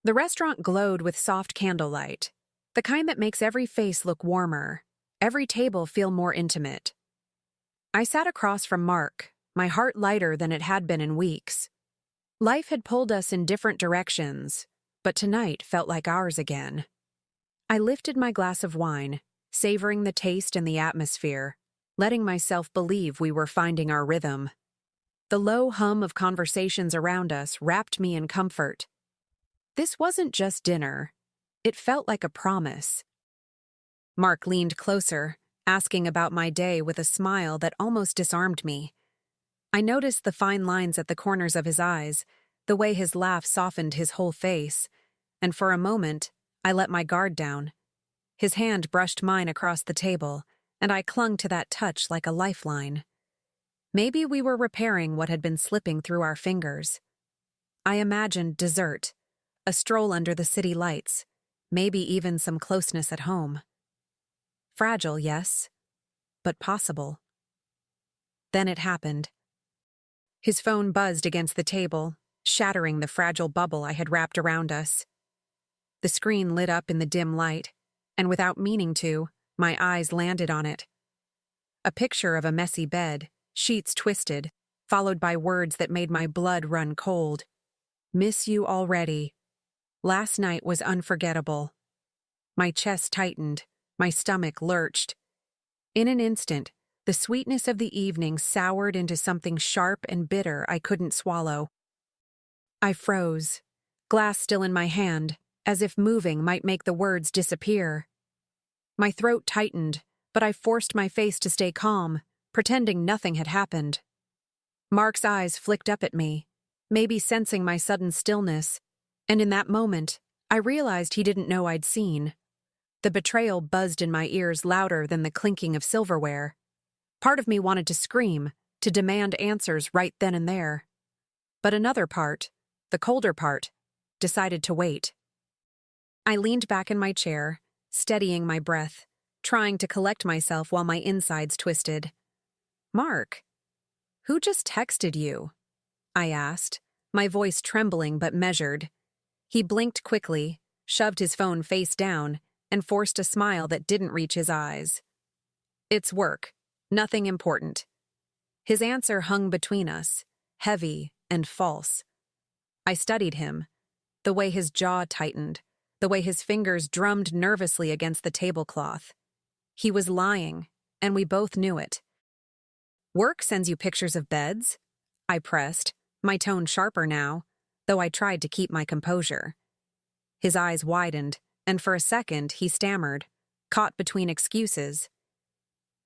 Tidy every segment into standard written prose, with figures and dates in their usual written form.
The restaurant glowed with soft candlelight, the kind that makes every face look warmer, every table feel more intimate. I sat across from Mark, my heart lighter than it had been in weeks. Life had pulled us in different directions, but tonight felt like ours again. I lifted my glass of wine, savoring the taste and the atmosphere, letting myself believe we were finding our rhythm. The low hum of conversations around us wrapped me in comfort. This wasn't just dinner. It felt like a promise. Mark leaned closer, asking about my day with a smile that almost disarmed me. I noticed the fine lines at the corners of his eyes, the way his laugh softened his whole face, and for a moment, I let my guard down. His hand brushed mine across the table, and I clung to that touch like a lifeline. Maybe we were repairing what had been slipping through our fingers. I imagined dessert, a stroll under the city lights, maybe even some closeness at home. Fragile, yes, but possible. Then it happened. His phone buzzed against the table, shattering the fragile bubble I had wrapped around us. The screen lit up in the dim light, and without meaning to, my eyes landed on it. A picture of a messy bed, sheets twisted, followed by words that made my blood run cold. Miss you already. Last night was unforgettable. My chest tightened, my stomach lurched. In an instant, the sweetness of the evening soured into something sharp and bitter I couldn't swallow. I froze, glass still in my hand, as if moving might make the words disappear. My throat tightened, but I forced my face to stay calm, pretending nothing had happened. Mark's eyes flicked up at me, maybe sensing my sudden stillness, and in that moment, I realized he didn't know I'd seen. The betrayal buzzed in my ears louder than the clinking of silverware. Part of me wanted to scream, to demand answers right then and there. But another part, the colder part, decided to wait. I leaned back in my chair, steadying my breath, trying to collect myself while my insides twisted. "Mark, who just texted you?" I asked, my voice trembling but measured. He blinked quickly, shoved his phone face down, and forced a smile that didn't reach his eyes. "It's work. Nothing important." His answer hung between us, heavy and false. I studied him, the way his jaw tightened, the way his fingers drummed nervously against the tablecloth. He was lying, and we both knew it. "Work sends you pictures of beds?" I pressed, my tone sharper now, though I tried to keep my composure. His eyes widened, and for a second he stammered, caught between excuses.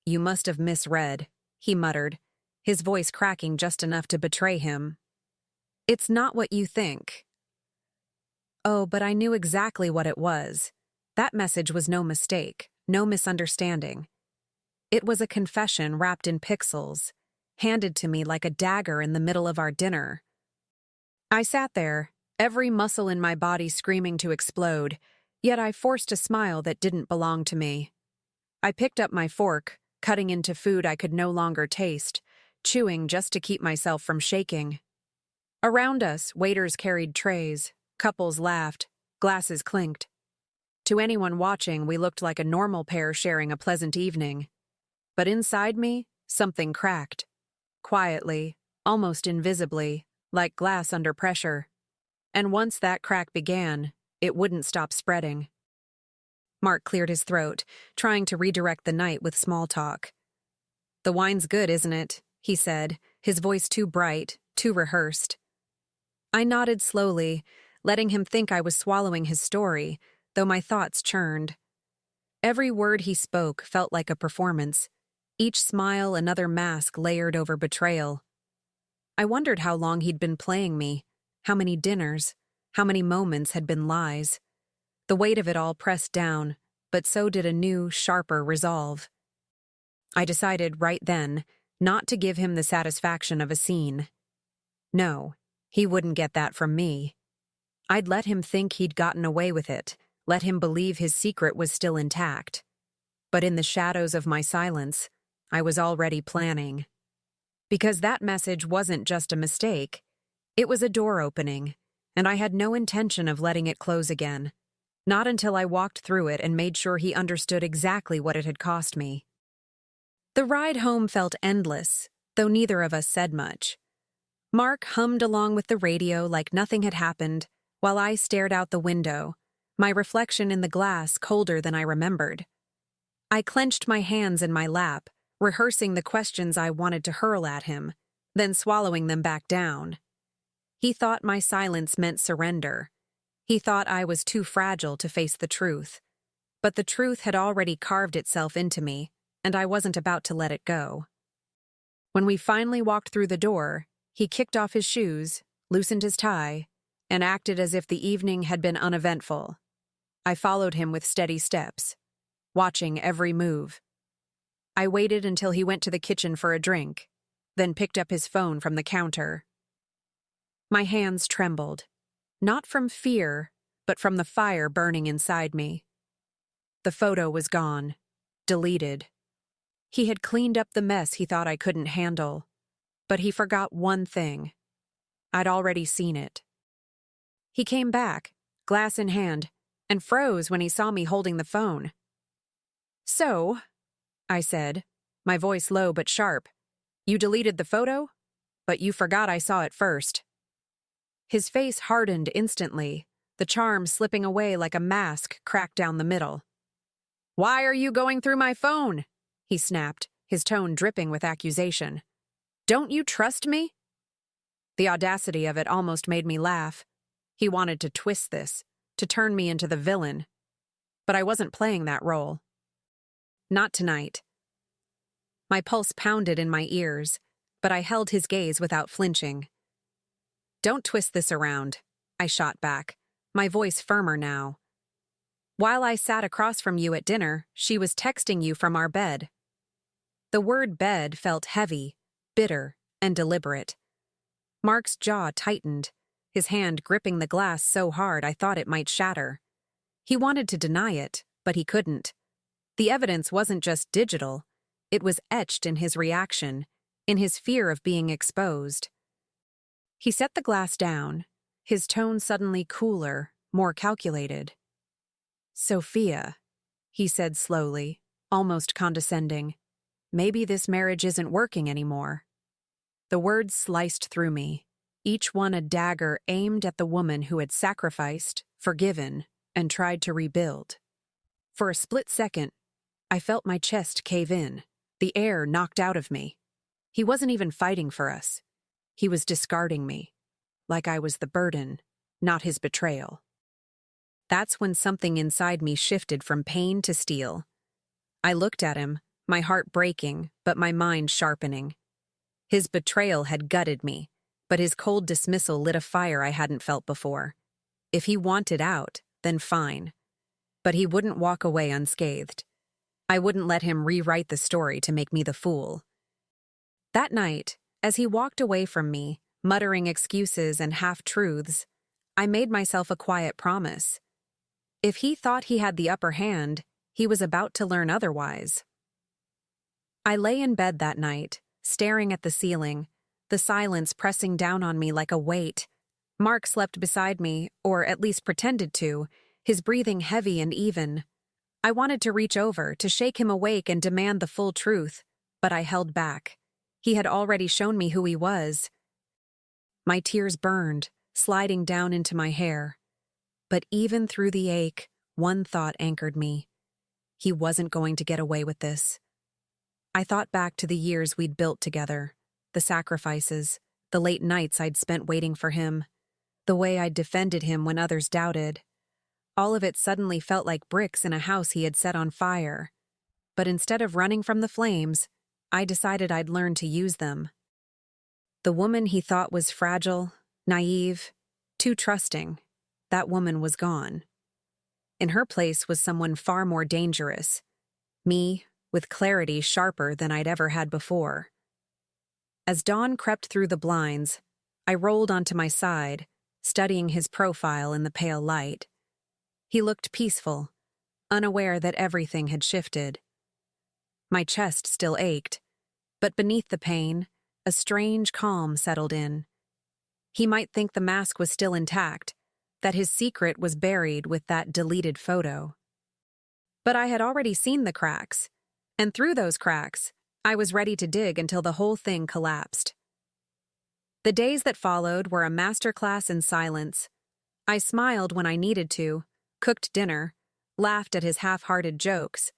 "You must have misread," he muttered, his voice cracking just enough to betray him. "It's not what you think." Oh, but I knew exactly what it was. That message was no mistake, no misunderstanding. It was a confession wrapped in pixels, handed to me like a dagger in the middle of our dinner. I sat there, every muscle in my body screaming to explode, yet I forced a smile that didn't belong to me. I picked up my fork, cutting into food I could no longer taste, chewing just to keep myself from shaking. Around us, waiters carried trays, couples laughed, glasses clinked. To anyone watching, we looked like a normal pair sharing a pleasant evening. But inside me, something cracked. Quietly, almost invisibly, like glass under pressure. And once that crack began, it wouldn't stop spreading. Mark cleared his throat, trying to redirect the night with small talk. "The wine's good, isn't it?" he said, his voice too bright, too rehearsed. I nodded slowly, letting him think I was swallowing his story, though my thoughts churned. Every word he spoke felt like a performance, each smile another mask layered over betrayal. I wondered how long he'd been playing me, how many dinners, how many moments had been lies. The weight of it all pressed down, but so did a new, sharper resolve. I decided right then not to give him the satisfaction of a scene. No, he wouldn't get that from me. I'd let him think he'd gotten away with it, let him believe his secret was still intact. But in the shadows of my silence, I was already planning. Because that message wasn't just a mistake, it was a door opening, and I had no intention of letting it close again. Not until I walked through it and made sure he understood exactly what it had cost me. The ride home felt endless, though neither of us said much. Mark hummed along with the radio like nothing had happened, while I stared out the window, my reflection in the glass colder than I remembered. I clenched my hands in my lap, rehearsing the questions I wanted to hurl at him, then swallowing them back down. He thought my silence meant surrender. He thought I was too fragile to face the truth. But the truth had already carved itself into me, and I wasn't about to let it go. When we finally walked through the door, he kicked off his shoes, loosened his tie, and acted as if the evening had been uneventful. I followed him with steady steps, watching every move. I waited until he went to the kitchen for a drink, then picked up his phone from the counter. My hands trembled, not from fear, but from the fire burning inside me. The photo was gone, deleted. He had cleaned up the mess he thought I couldn't handle, but he forgot one thing. I'd already seen it. He came back, glass in hand, and froze when he saw me holding the phone. "So," I said, my voice low but sharp, "you deleted the photo? But you forgot I saw it first." His face hardened instantly, the charm slipping away like a mask cracked down the middle. "Why are you going through my phone?" he snapped, his tone dripping with accusation. "Don't you trust me?" The audacity of it almost made me laugh. He wanted to twist this, to turn me into the villain. But I wasn't playing that role. Not tonight. My pulse pounded in my ears, but I held his gaze without flinching. "Don't twist this around," I shot back, my voice firmer now. "While I sat across from you at dinner, she was texting you from our bed." The word bed felt heavy, bitter, and deliberate. Mark's jaw tightened, his hand gripping the glass so hard I thought it might shatter. He wanted to deny it, but he couldn't. The evidence wasn't just digital, it was etched in his reaction, in his fear of being exposed. He set the glass down, his tone suddenly cooler, more calculated. "Sophia," he said slowly, almost condescending, "maybe this marriage isn't working anymore." The words sliced through me, each one a dagger aimed at the woman who had sacrificed, forgiven, and tried to rebuild. For a split second, I felt my chest cave in, the air knocked out of me. He wasn't even fighting for us. He was discarding me, like I was the burden, not his betrayal. That's when something inside me shifted from pain to steel. I looked at him, my heart breaking, but my mind sharpening. His betrayal had gutted me, but his cold dismissal lit a fire I hadn't felt before. If he wanted out, then fine. But he wouldn't walk away unscathed. I wouldn't let him rewrite the story to make me the fool. That night, as he walked away from me, muttering excuses and half-truths, I made myself a quiet promise. If he thought he had the upper hand, he was about to learn otherwise. I lay in bed that night, staring at the ceiling, the silence pressing down on me like a weight. Mark slept beside me, or at least pretended to, his breathing heavy and even. I wanted to reach over, to shake him awake and demand the full truth, but I held back. He had already shown me who he was. My tears burned, sliding down into my hair. But even through the ache, one thought anchored me. He wasn't going to get away with this. I thought back to the years we'd built together, the sacrifices, the late nights I'd spent waiting for him, the way I'd defended him when others doubted. All of it suddenly felt like bricks in a house he had set on fire. But instead of running from the flames, I decided I'd learn to use them. The woman he thought was fragile, naive, too trusting, that woman was gone. In her place was someone far more dangerous. Me, with clarity sharper than I'd ever had before. As dawn crept through the blinds, I rolled onto my side, studying his profile in the pale light. He looked peaceful, unaware that everything had shifted. My chest still ached, but beneath the pain, a strange calm settled in. He might think the mask was still intact, that his secret was buried with that deleted photo. But I had already seen the cracks, and through those cracks, I was ready to dig until the whole thing collapsed. The days that followed were a masterclass in silence. I smiled when I needed to, cooked dinner, laughed at his half-hearted jokes.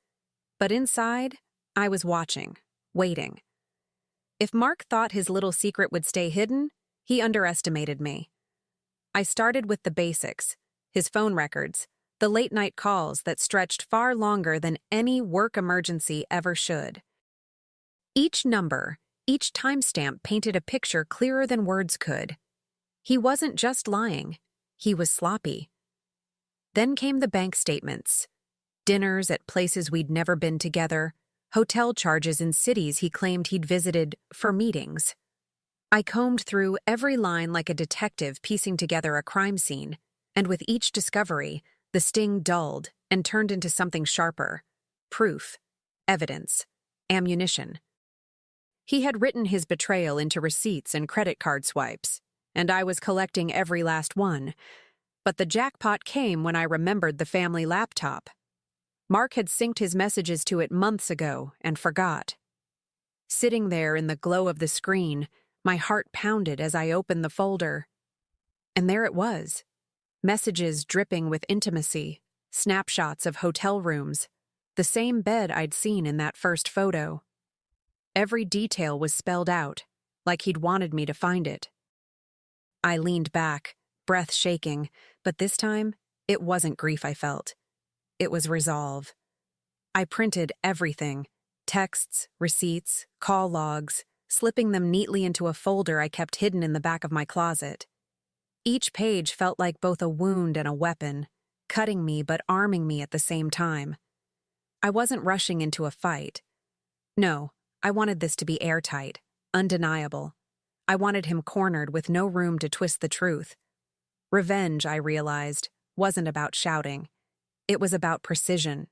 But inside, I was watching, waiting. If Mark thought his little secret would stay hidden, he underestimated me. I started with the basics, his phone records, the late-night calls that stretched far longer than any work emergency ever should. Each number, each timestamp painted a picture clearer than words could. He wasn't just lying, he was sloppy. Then came the bank statements. Dinners at places we'd never been together, hotel charges in cities he claimed he'd visited for meetings. I combed through every line like a detective piecing together a crime scene, and with each discovery, the sting dulled and turned into something sharper. Proof, evidence, ammunition. He had written his betrayal into receipts and credit card swipes, and I was collecting every last one. But the jackpot came when I remembered the family laptop. Mark had synced his messages to it months ago and forgot. Sitting there in the glow of the screen, my heart pounded as I opened the folder. And there it was. Messages dripping with intimacy, snapshots of hotel rooms, the same bed I'd seen in that first photo. Every detail was spelled out, like he'd wanted me to find it. I leaned back, breath shaking, but this time, it wasn't grief I felt. It was resolve. I printed everything, texts, receipts, call logs, slipping them neatly into a folder I kept hidden in the back of my closet. Each page felt like both a wound and a weapon, cutting me but arming me at the same time. I wasn't rushing into a fight. No, I wanted this to be airtight, undeniable. I wanted him cornered with no room to twist the truth. Revenge, I realized, wasn't about shouting. It was about precision.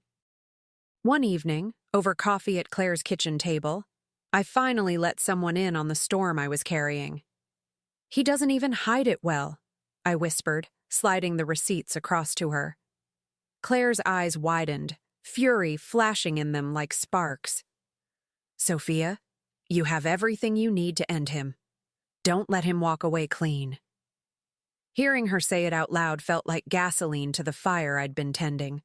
One evening, over coffee at Claire's kitchen table, I finally let someone in on the storm I was carrying. "He doesn't even hide it well," I whispered, sliding the receipts across to her. Claire's eyes widened, fury flashing in them like sparks. "Sophia, you have everything you need to end him. Don't let him walk away clean." Hearing her say it out loud felt like gasoline to the fire I'd been tending.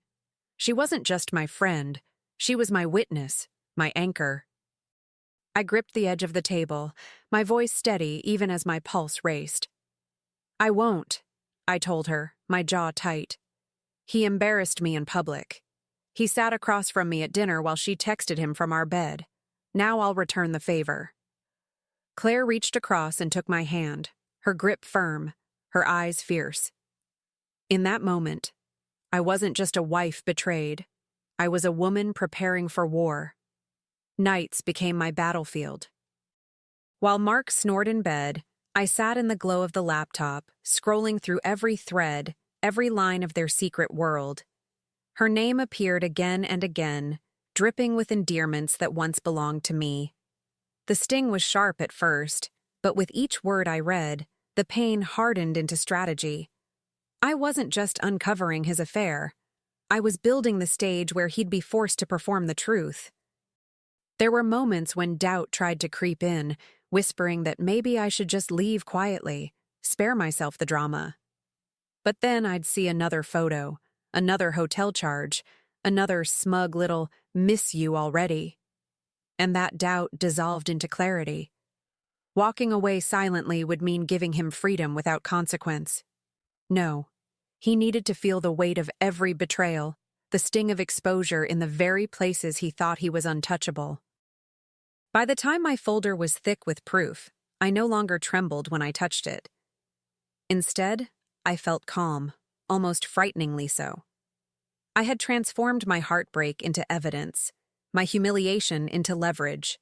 She wasn't just my friend, she was my witness, my anchor. I gripped the edge of the table, my voice steady even as my pulse raced. "I won't," I told her, my jaw tight. He embarrassed me in public. He sat across from me at dinner while she texted him from our bed. Now I'll return the favor. Claire reached across and took my hand, her grip firm, her eyes fierce. In that moment, I wasn't just a wife betrayed. I was a woman preparing for war. Nights became my battlefield. While Mark snored in bed, I sat in the glow of the laptop, scrolling through every thread, every line of their secret world. Her name appeared again and again, dripping with endearments that once belonged to me. The sting was sharp at first, but with each word I read, the pain hardened into strategy. I wasn't just uncovering his affair. I was building the stage where he'd be forced to perform the truth. There were moments when doubt tried to creep in, whispering that maybe I should just leave quietly, spare myself the drama. But then I'd see another photo, another hotel charge, another smug little "miss you already." And that doubt dissolved into clarity. Walking away silently would mean giving him freedom without consequence. No, he needed to feel the weight of every betrayal, the sting of exposure in the very places he thought he was untouchable. By the time my folder was thick with proof, I no longer trembled when I touched it. Instead, I felt calm, almost frighteningly so. I had transformed my heartbreak into evidence, my humiliation into leverage.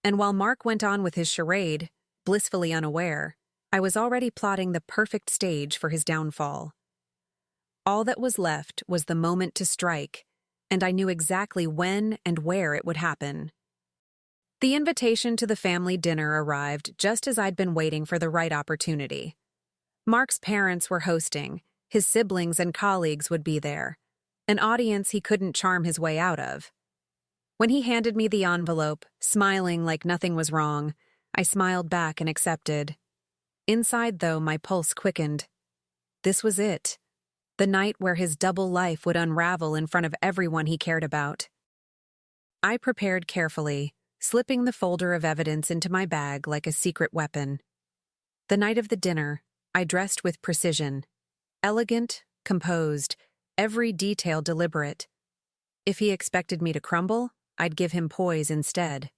And while Mark went on with his charade, blissfully unaware, I was already plotting the perfect stage for his downfall. All that was left was the moment to strike, and I knew exactly when and where it would happen. The invitation to the family dinner arrived just as I'd been waiting for the right opportunity. Mark's parents were hosting. His siblings and colleagues would be there, an audience he couldn't charm his way out of. When he handed me the envelope, smiling like nothing was wrong, I smiled back and accepted. Inside, though, my pulse quickened. This was it. The night where his double life would unravel in front of everyone he cared about. I prepared carefully, slipping the folder of evidence into my bag like a secret weapon. The night of the dinner, I dressed with precision. Elegant, composed, every detail deliberate. If he expected me to crumble, I'd give him poise instead.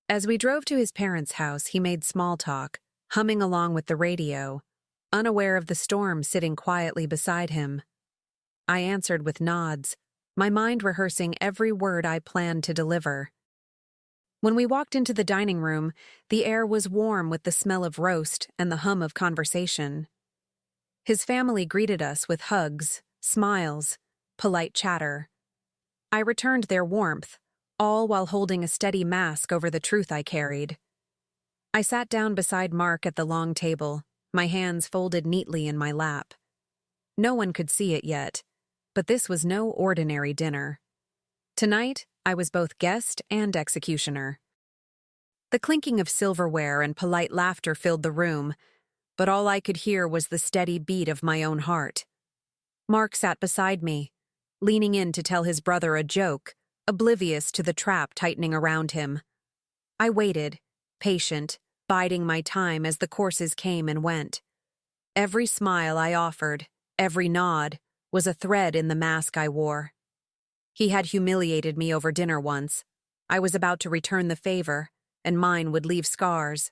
As we drove to his parents' house, he made small talk, humming along with the radio, unaware of the storm sitting quietly beside him. I answered with nods, my mind rehearsing every word I planned to deliver. When we walked into the dining room, the air was warm with the smell of roast and the hum of conversation. His family greeted us with hugs, smiles, polite chatter. I returned their warmth, all while holding a steady mask over the truth I carried. I sat down beside Mark at the long table, my hands folded neatly in my lap. No one could see it yet, but this was no ordinary dinner. Tonight, I was both guest and executioner. The clinking of silverware and polite laughter filled the room, but all I could hear was the steady beat of my own heart. Mark sat beside me, leaning in to tell his brother a joke, oblivious to the trap tightening around him. I waited, patient, biding my time as the courses came and went. Every smile I offered, every nod, was a thread in the mask I wore. He had humiliated me over dinner once. I was about to return the favor, and mine would leave scars.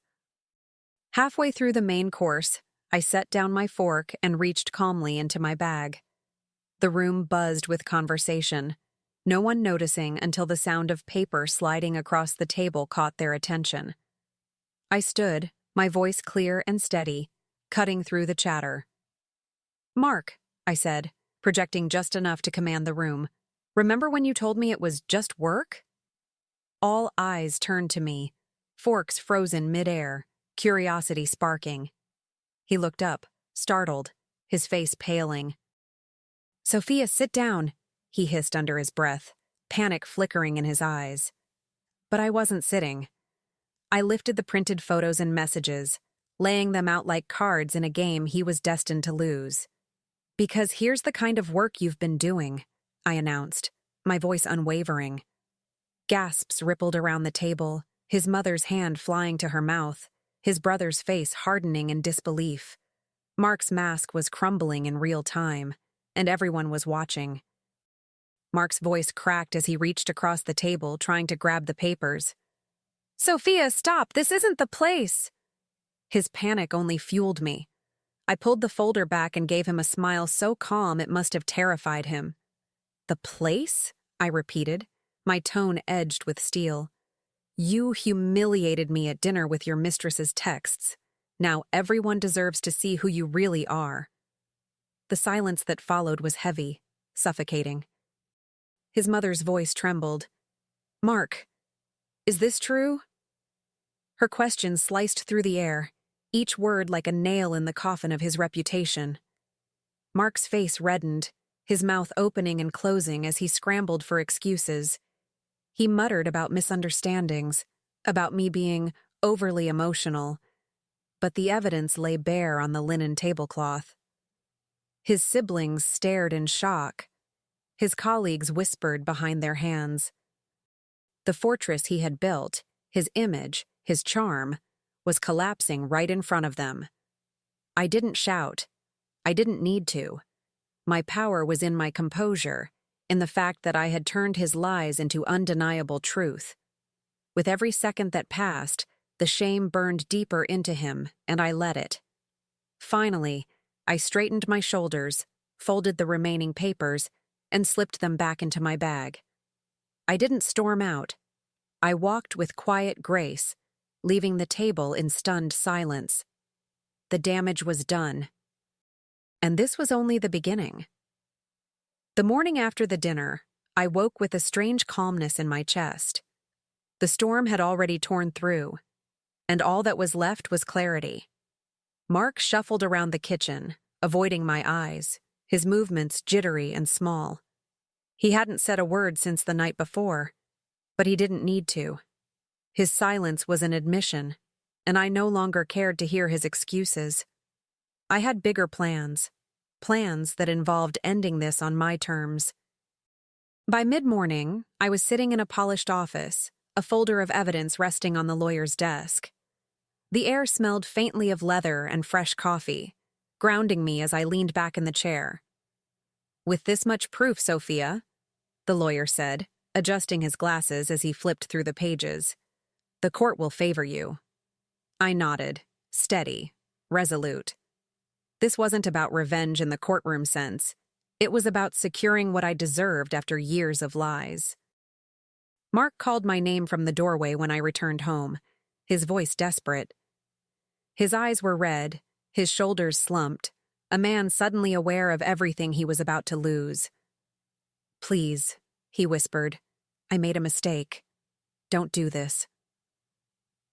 Halfway through the main course, I set down my fork and reached calmly into my bag. The room buzzed with conversation, no one noticing until the sound of paper sliding across the table caught their attention. I stood, my voice clear and steady, cutting through the chatter. "Mark," I said, projecting just enough to command the room, "remember when you told me it was just work?" All eyes turned to me, forks frozen midair, curiosity sparking. He looked up, startled, his face paling. "Sophia, sit down," he hissed under his breath, panic flickering in his eyes. But I wasn't sitting. I lifted the printed photos and messages, laying them out like cards in a game he was destined to lose. "Because here's the kind of work you've been doing," I announced, my voice unwavering. Gasps rippled around the table, his mother's hand flying to her mouth, his brother's face hardening in disbelief. Mark's mask was crumbling in real time, and everyone was watching. Mark's voice cracked as he reached across the table, trying to grab the papers. "Sophia, stop! This isn't the place!" His panic only fueled me. I pulled the folder back and gave him a smile so calm it must have terrified him. "The place?" I repeated, my tone edged with steel. "You humiliated me at dinner with your mistress's texts. Now everyone deserves to see who you really are." The silence that followed was heavy, suffocating. His mother's voice trembled. "Mark, is this true?" Her question sliced through the air, each word like a nail in the coffin of his reputation. Mark's face reddened, his mouth opening and closing as he scrambled for excuses. He muttered about misunderstandings, about me being overly emotional, but the evidence lay bare on the linen tablecloth. His siblings stared in shock. His colleagues whispered behind their hands. The fortress he had built, his image, his charm, was collapsing right in front of them. I didn't shout. I didn't need to. My power was in my composure, in the fact that I had turned his lies into undeniable truth. With every second that passed, the shame burned deeper into him, and I let it. Finally, I straightened my shoulders, folded the remaining papers, and slipped them back into my bag. I didn't storm out. I walked with quiet grace, leaving the table in stunned silence. The damage was done. And this was only the beginning. The morning after the dinner, I woke with a strange calmness in my chest. The storm had already torn through, and all that was left was clarity. Mark shuffled around the kitchen, avoiding my eyes, his movements jittery and small. He hadn't said a word since the night before, but he didn't need to. His silence was an admission, and I no longer cared to hear his excuses. I had bigger plans that involved ending this on my terms. By mid-morning, I was sitting in a polished office, a folder of evidence resting on the lawyer's desk. The air smelled faintly of leather and fresh coffee, grounding me as I leaned back in the chair. "With this much proof, Sophia," the lawyer said, adjusting his glasses as he flipped through the pages, "the court will favor you." I nodded, steady, resolute. This wasn't about revenge in the courtroom sense. It was about securing what I deserved after years of lies. Mark called my name from the doorway when I returned home, his voice desperate. His eyes were red, his shoulders slumped, a man suddenly aware of everything he was about to lose. "Please," he whispered, "I made a mistake. Don't do this."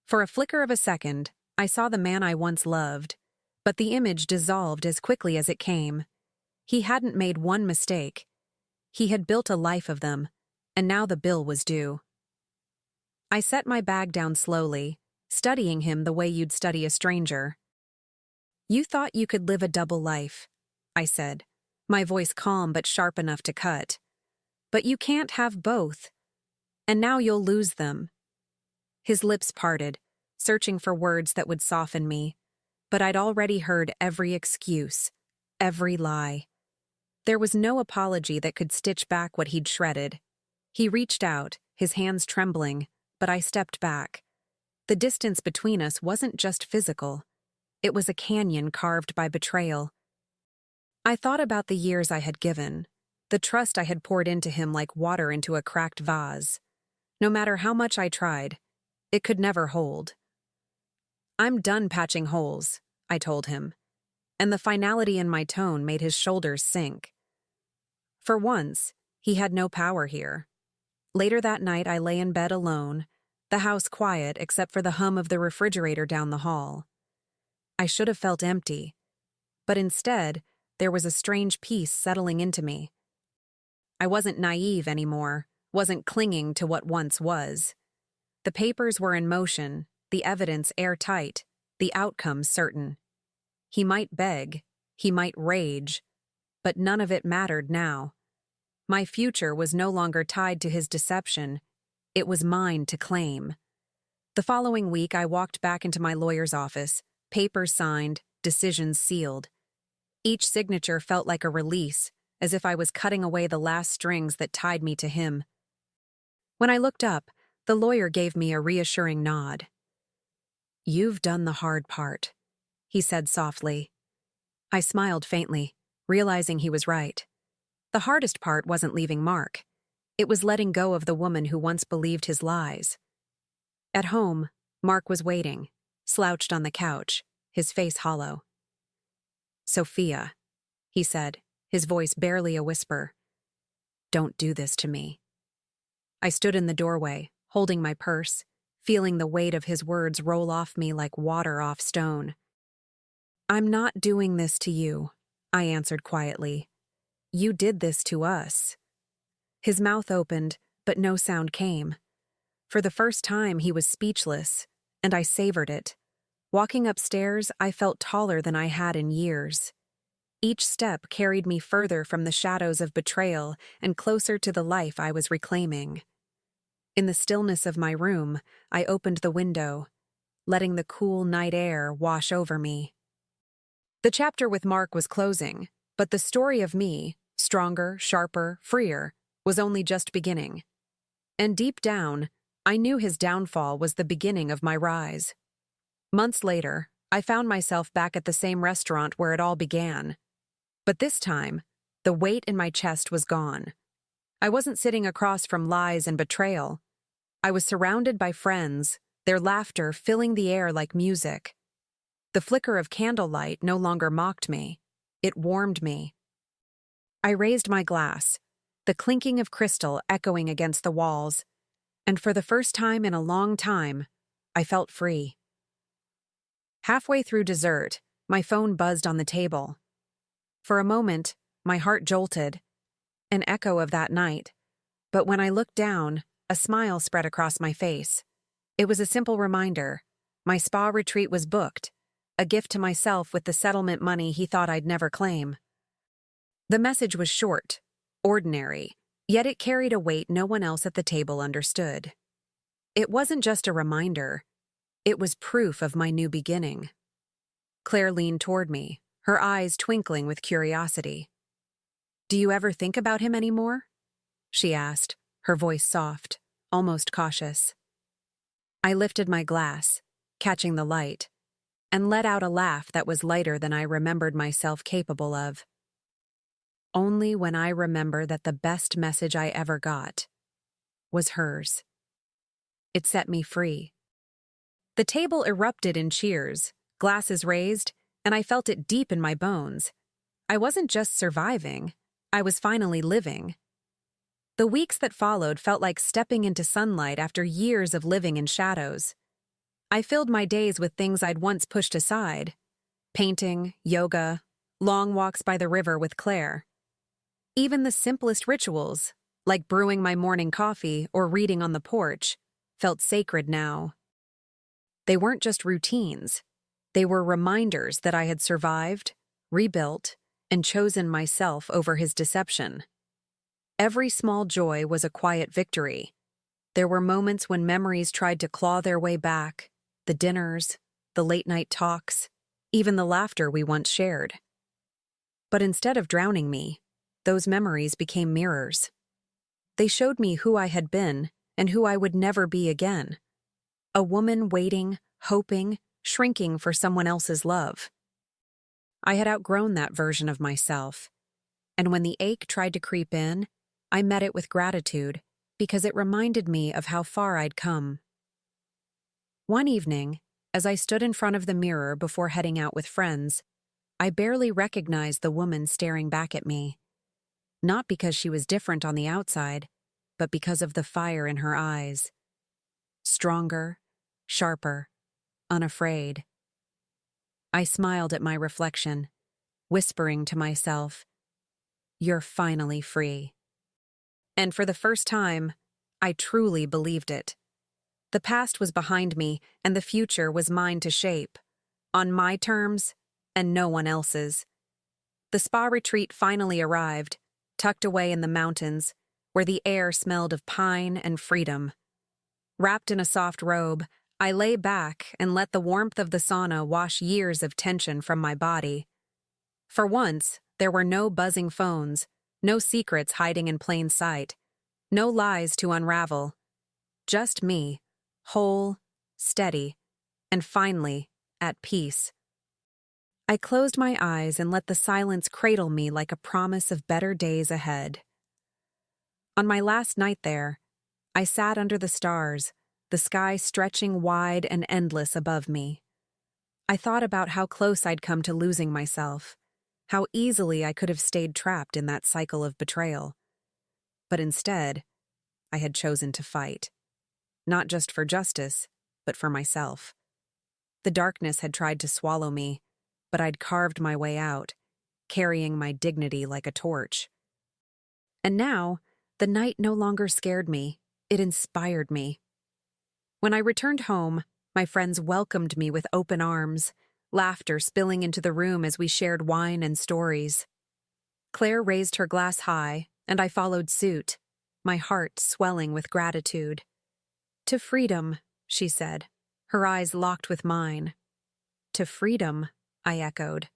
For a flicker of a second, I saw the man I once loved, but the image dissolved as quickly as it came. He hadn't made one mistake. He had built a life of them, and now the bill was due. I set my bag down slowly, studying him the way you'd study a stranger. "You thought you could live a double life," I said, my voice calm but sharp enough to cut. "But you can't have both. And now you'll lose them." His lips parted, searching for words that would soften me, but I'd already heard every excuse, every lie. There was no apology that could stitch back what he'd shredded. He reached out, his hands trembling, but I stepped back. The distance between us wasn't just physical. It was a canyon carved by betrayal. I thought about the years I had given, the trust I had poured into him like water into a cracked vase. No matter how much I tried, it could never hold. "I'm done patching holes," I told him, and the finality in my tone made his shoulders sink. For once, he had no power here. Later that night, I lay in bed alone, the house quiet except for the hum of the refrigerator down the hall. I should have felt empty, but instead, there was a strange peace settling into me. I wasn't naive anymore, wasn't clinging to what once was. The papers were in motion, the evidence airtight, the outcome certain. He might beg, he might rage, but none of it mattered now. My future was no longer tied to his deception. It was mine to claim. The following week, I walked back into my lawyer's office, papers signed, decisions sealed. Each signature felt like a release, as if I was cutting away the last strings that tied me to him. When I looked up, the lawyer gave me a reassuring nod. "You've done the hard part," he said softly. I smiled faintly, realizing he was right. The hardest part wasn't leaving Mark. It was letting go of the woman who once believed his lies. At home, Mark was waiting, slouched on the couch, his face hollow. "Sophia," he said, his voice barely a whisper, "don't do this to me." I stood in the doorway, holding my purse, feeling the weight of his words roll off me like water off stone. "I'm not doing this to you," I answered quietly. "You did this to us." His mouth opened, but no sound came. For the first time, he was speechless, and I savored it. Walking upstairs, I felt taller than I had in years. Each step carried me further from the shadows of betrayal and closer to the life I was reclaiming. In the stillness of my room, I opened the window, letting the cool night air wash over me. The chapter with Mark was closing, but the story of me, stronger, sharper, freer, was only just beginning. And deep down, I knew his downfall was the beginning of my rise. Months later, I found myself back at the same restaurant where it all began. But this time, the weight in my chest was gone. I wasn't sitting across from lies and betrayal. I was surrounded by friends, their laughter filling the air like music. The flicker of candlelight no longer mocked me. It warmed me. I raised my glass, the clinking of crystal echoing against the walls, and for the first time in a long time, I felt free. Halfway through dessert, My phone buzzed on the table. For a moment, my heart jolted, an echo of that night. But when I looked down, a smile spread across my face. It was a simple reminder. My spa retreat was booked, a gift to myself with the settlement money he thought I'd never claim. The message was short, ordinary, yet it carried a weight no one else at the table understood. It wasn't just a reminder. It was proof of my new beginning. Claire leaned toward me, her eyes twinkling with curiosity. "Do you ever think about him anymore?" she asked, her voice soft, almost cautious. I lifted my glass, catching the light, and let out a laugh that was lighter than I remembered myself capable of. Only when I remember that the best message I ever got was hers. It set me free. The table erupted in cheers, glasses raised, and I felt it deep in my bones. I wasn't just surviving, I was finally living. The weeks that followed felt like stepping into sunlight after years of living in shadows. I filled my days with things I'd once pushed aside: painting, yoga, long walks by the river with Claire. Even the simplest rituals, like brewing my morning coffee or reading on the porch, felt sacred now. They weren't just routines. They were reminders that I had survived, rebuilt, and chosen myself over his deception. Every small joy was a quiet victory. There were moments when memories tried to claw their way back, the dinners, the late-night talks, even the laughter we once shared. But instead of drowning me, those memories became mirrors. They showed me who I had been and who I would never be again. A woman waiting, hoping, shrinking for someone else's love. I had outgrown that version of myself, and when the ache tried to creep in, I met it with gratitude because it reminded me of how far I'd come. One evening, as I stood in front of the mirror before heading out with friends, I barely recognized the woman staring back at me. Not because she was different on the outside, but because of the fire in her eyes. Stronger, sharper, unafraid. I smiled at my reflection, whispering to myself, "You're finally free." And for the first time, I truly believed it. The past was behind me, and the future was mine to shape, on my terms and no one else's. The spa retreat finally arrived, tucked away in the mountains, where the air smelled of pine and freedom. Wrapped in a soft robe, I lay back and let the warmth of the sauna wash years of tension from my body. For once, there were no buzzing phones, no secrets hiding in plain sight, no lies to unravel. Just me, whole, steady, and finally, at peace. I closed my eyes and let the silence cradle me like a promise of better days ahead. On my last night there, I sat under the stars, the sky stretching wide and endless above me. I thought about how close I'd come to losing myself, how easily I could have stayed trapped in that cycle of betrayal. But instead, I had chosen to fight. Not just for justice, but for myself. The darkness had tried to swallow me, but I'd carved my way out, carrying my dignity like a torch. And now, the night no longer scared me, it inspired me. When I returned home, my friends welcomed me with open arms, laughter spilling into the room as we shared wine and stories. Claire raised her glass high, and I followed suit, my heart swelling with gratitude. "To freedom," she said, her eyes locked with mine. "To freedom," I echoed,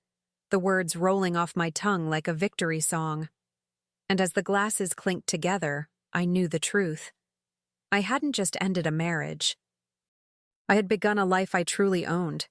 the words rolling off my tongue like a victory song. And as the glasses clinked together, I knew the truth. I hadn't just ended a marriage. I had begun a life I truly owned,